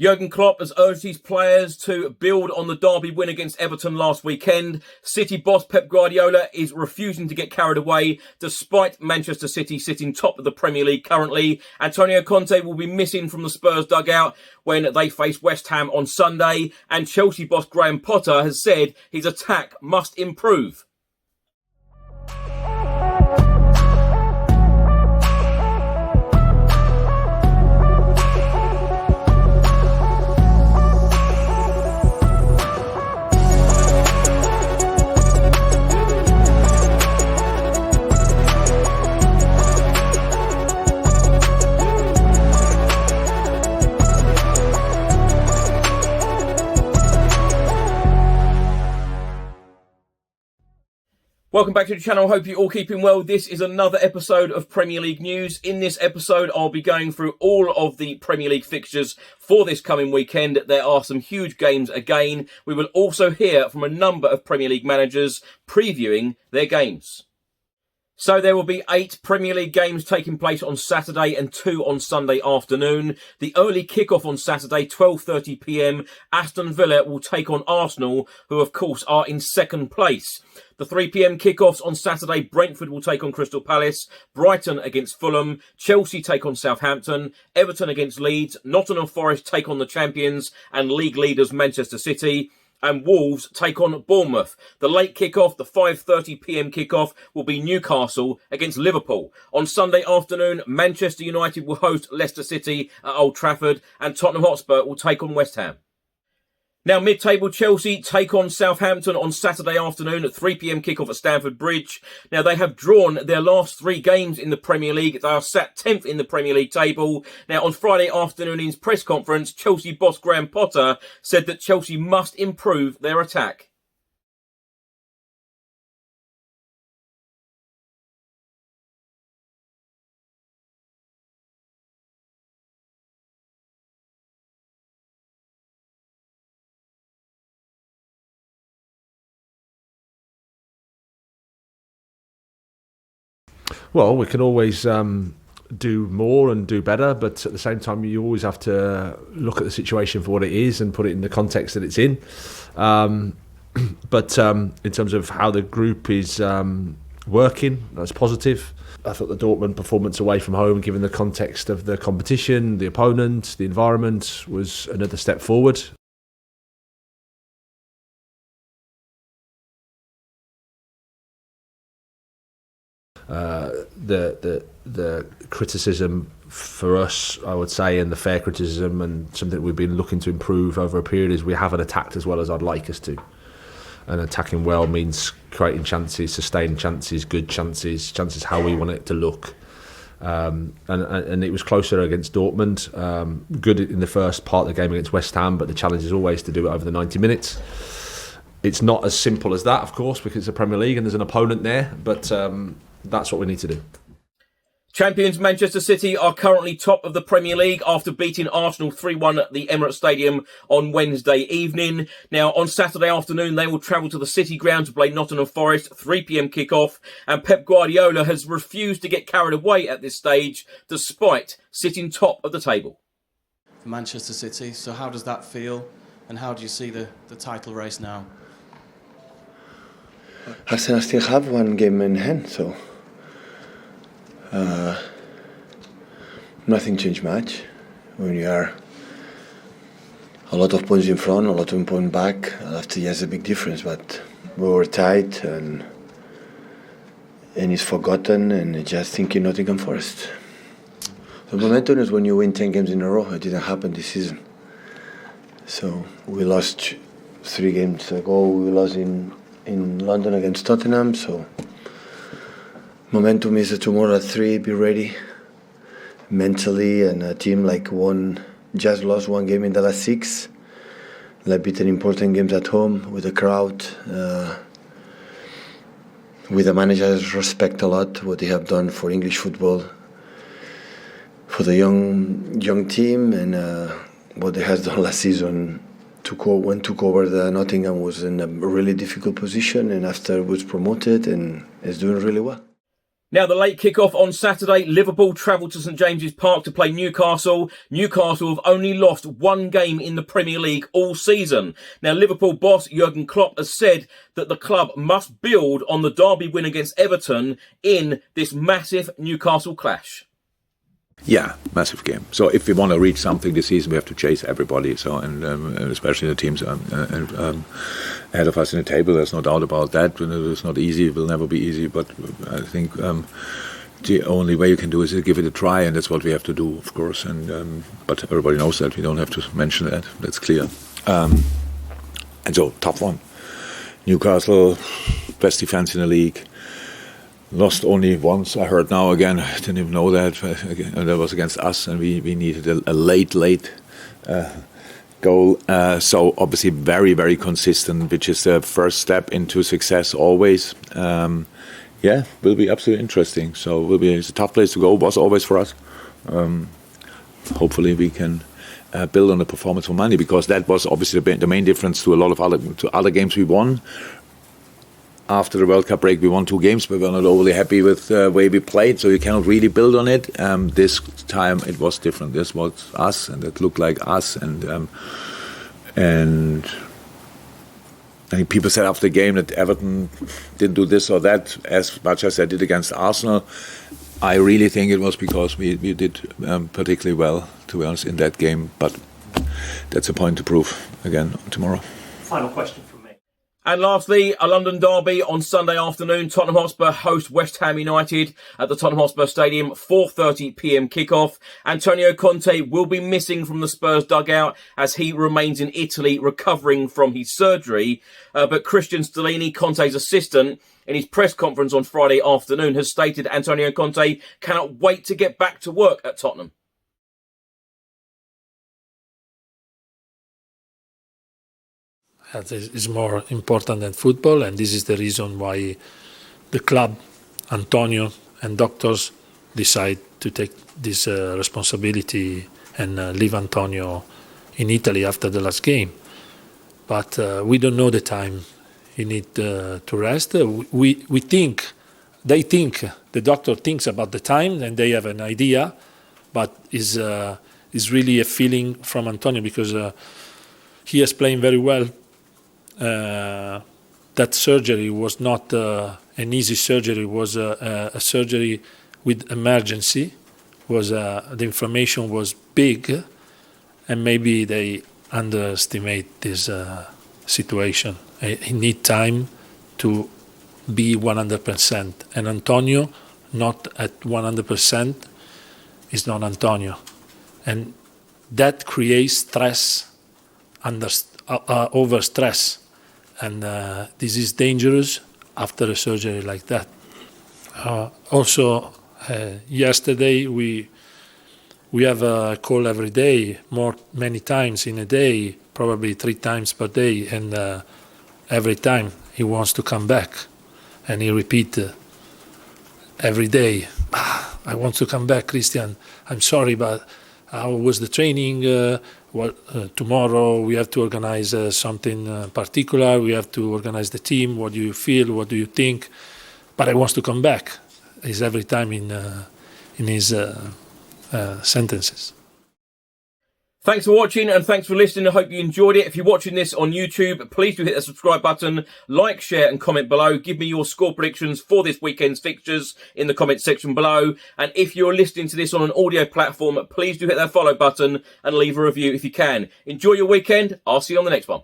Jurgen Klopp has urged his players to build on the derby win against Everton last weekend. City boss Pep Guardiola is refusing to get carried away despite Manchester City sitting top of the Premier League currently. Antonio Conte will be missing from the Spurs dugout when they face West Ham on Sunday. And Chelsea boss Graham Potter has said his attack must improve. Welcome back to the channel. Hope you're all keeping well. This is another episode of Premier League News. In this episode, I'll be going through all of the Premier League fixtures for this coming weekend. There are some huge games again. We will also hear from a number of Premier League managers previewing their games. So there will be 8 Premier League games taking place on Saturday and 2 on Sunday afternoon. The early kickoff on Saturday, 12:30 p.m. Aston Villa will take on Arsenal, who of course are in second place. The 3 p.m. kickoffs on Saturday, Brentford will take on Crystal Palace, Brighton against Fulham, Chelsea take on Southampton, Everton against Leeds, Nottingham Forest take on the champions and league leaders Manchester City, and Wolves take on Bournemouth. The late kickoff, the 5:30 p.m. kickoff, will be Newcastle against Liverpool. On Sunday afternoon, Manchester United will host Leicester City at Old Trafford, and Tottenham Hotspur will take on West Ham. Now, mid-table Chelsea take on Southampton on Saturday afternoon at 3 p.m. kickoff at Stamford Bridge. Now, they have drawn their last 3 games in the Premier League. They are sat 10th in the Premier League table. Now, on Friday afternoon's press conference, Chelsea boss Graham Potter said that Chelsea must improve their attack. Well, we can always do more and do better, but at the same time, you always have to look at the situation for what it is and put it in the context that it's in. But in terms of how the group is working, that's positive. I thought the Dortmund performance away from home, given the context of the competition, the opponent, the environment, was another step forward. The criticism for us, I would say, and the fair criticism and something we've been looking to improve over a period is we haven't attacked as well as I'd like us to. And attacking well means creating chances, sustaining chances, good chances, chances how we want it to look. And it was closer against Dortmund, good in the first part of the game against West Ham, but the challenge is always to do it over the 90 minutes. It's not as simple as that, of course, because it's the Premier League and there's an opponent there, but that's what we need to do. Champions Manchester City are currently top of the Premier League after beating Arsenal 3-1 at the Emirates Stadium on Wednesday evening. Now, on Saturday afternoon, they will travel to the City ground to play Nottingham Forest, 3 p.m. kickoff. And Pep Guardiola has refused to get carried away at this stage, despite sitting top of the table. Manchester City, so how does that feel? And how do you see the title race now? Arsenal still have one game in hand, so nothing changed much. When you are a lot of points in front, a lot of points back, after yes, a big difference. But we were tight, and it's forgotten, and just thinking Nottingham Forest. The momentum is when you win 10 games in a row. It didn't happen this season. So we lost 3 games ago. We lost in London against Tottenham, so momentum is tomorrow at 3, be ready mentally, and a team like just lost 1 game in the last 6, like beaten important games at home with the crowd, with the managers respect a lot what they have done for English football, for the young team, and what they has done last season. When took over the Nottingham was in a really difficult position, and after was promoted and is doing really well. Now, the late kick-off on Saturday, Liverpool travelled to St James's Park to play Newcastle. Newcastle have only lost one game in the Premier League all season. Now, Liverpool boss Jurgen Klopp has said that the club must build on the derby win against Everton in this massive Newcastle clash. Yeah, massive game. So if we want to reach something this season, we have to chase everybody. So and especially the teams ahead of us in the table. There's no doubt about that. It's not easy. It will never be easy. But I think the only way you can do is to give it a try, and that's what we have to do, of course. And but everybody knows that. We don't have to mention that. That's clear. And so tough one. Newcastle, best defense in the league. Lost only once, I heard now again. I didn't even know that. That was against us, and we needed a late goal. So obviously very, very consistent, which is the first step into success always. Yeah, will be absolutely interesting. So it's a tough place to go. Was always for us. Hopefully we can build on the performance for money, because that was obviously the main difference to a lot of other games we won. After the World Cup break, we won 2 games, but we were not overly happy with the way we played, so you cannot really build on it. This time it was different. This was us, and it looked like us. And I think people said after the game that Everton didn't do this or that as much as they did against Arsenal. I really think it was because we did particularly well, to be honest, in that game. But that's a point to prove again tomorrow. Final question from me. And lastly, a London derby on Sunday afternoon. Tottenham Hotspur host West Ham United at the Tottenham Hotspur Stadium, 4:30 p.m. kickoff. Antonio Conte will be missing from the Spurs dugout as he remains in Italy recovering from his surgery. But Christian Stellini, Conte's assistant, in his press conference on Friday afternoon, has stated Antonio Conte cannot wait to get back to work at Tottenham. This is more important than football, and this is the reason why the club, Antonio, and doctors decide to take this responsibility and leave Antonio in Italy after the last game. But we don't know the time he needs to rest. We think, they think, the doctor thinks about the time, and they have an idea, but is really a feeling from Antonio, because he explained very well. That surgery was not an easy surgery. It was a surgery with emergency. The inflammation was big, and maybe they underestimate this situation. He need time to be 100%. And Antonio, not at 100%, is not Antonio, and that creates stress, over stress. And this is dangerous after a surgery like that. Also, yesterday we have a call every day, many times in a day, probably 3 times per day, and every time he wants to come back, and he repeat every day, I want to come back, Christian. I'm sorry, but how was the training? Tomorrow we have to organize something particular. We have to organize the team. What do you feel? What do you think? But I want to come back. Is every time in his sentences. Thanks for watching and thanks for listening. I hope you enjoyed it. If you're watching this on YouTube, please do hit the subscribe button, like, share and comment below. Give me your score predictions for this weekend's fixtures in the comment section below. And if you're listening to this on an audio platform, please do hit that follow button and leave a review if you can. Enjoy your weekend. I'll see you on the next one.